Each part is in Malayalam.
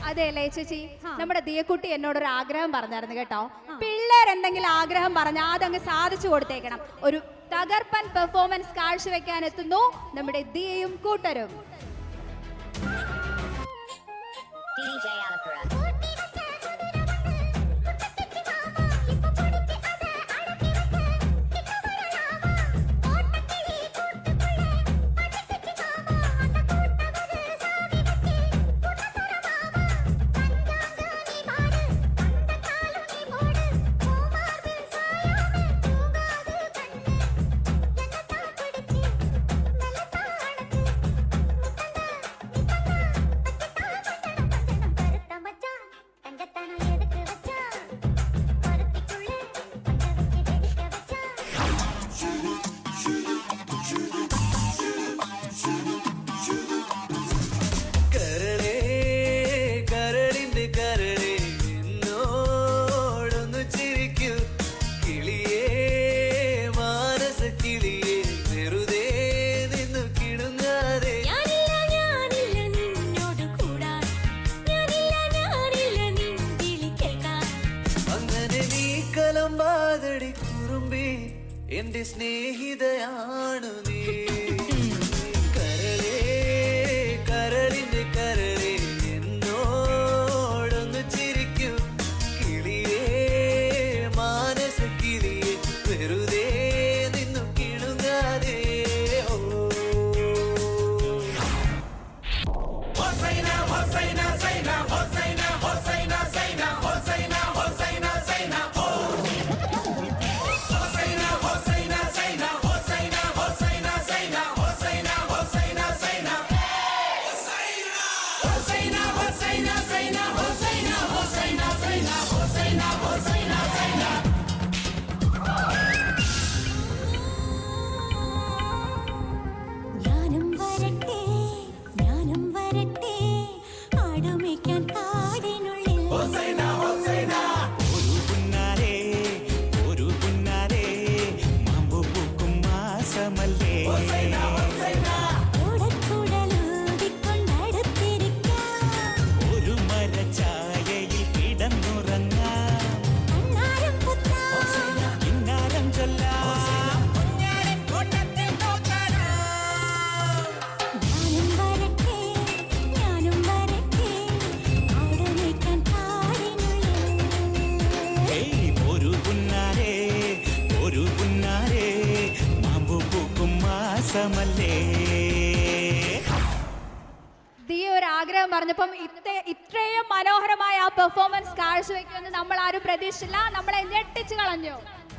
അതെ അല്ലേ ചേച്ചി, നമ്മുടെ ദിയക്കുട്ടി എന്നോടൊരു ആഗ്രഹം പറഞ്ഞായിരുന്നു കേട്ടോ. പിള്ളേർ എന്തെങ്കിലും ആഗ്രഹം പറഞ്ഞാൽ അതങ്ങ് സാധിച്ചു കൊടുത്തേക്കണം. ഒരു തകർപ്പൻ പെർഫോമൻസ് കാഴ്ചവെക്കാൻ എത്തുന്നു നമ്മുടെ ദിയയും കൂട്ടരും. എന്റെ സ്നേഹിതയാണു നീ കരളേ കരളിന്റെ കരളേ എന്നോടൊന്ന് ചിരിക്കൂ കിളിയേ മാനസ കിളിയേ വെറുതെ നിന്നു കിണുങ്ങാതെ ഹൊസൈന ഹൊസൈന സൈന ഹൊസൈന ഹൊസൈന സൈന ഹൊസൈന ഹൊസൈന സൈന ദിയ ഒരു ആഗ്രഹം പറഞ്ഞപ്പം ഇത്രയും മനോഹരമായ ആ പെർഫോമൻസ് കാഴ്ചവെക്കുമെന്ന് നമ്മൾ ആരും പ്രതീക്ഷിച്ചില്ല. നമ്മളെ ഞെട്ടിച്ചു കളഞ്ഞു.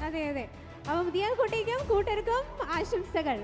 അതെ അതെ. അപ്പം ദിയ കുട്ടിക്കും കൂട്ടർക്കും ആശംസകൾ.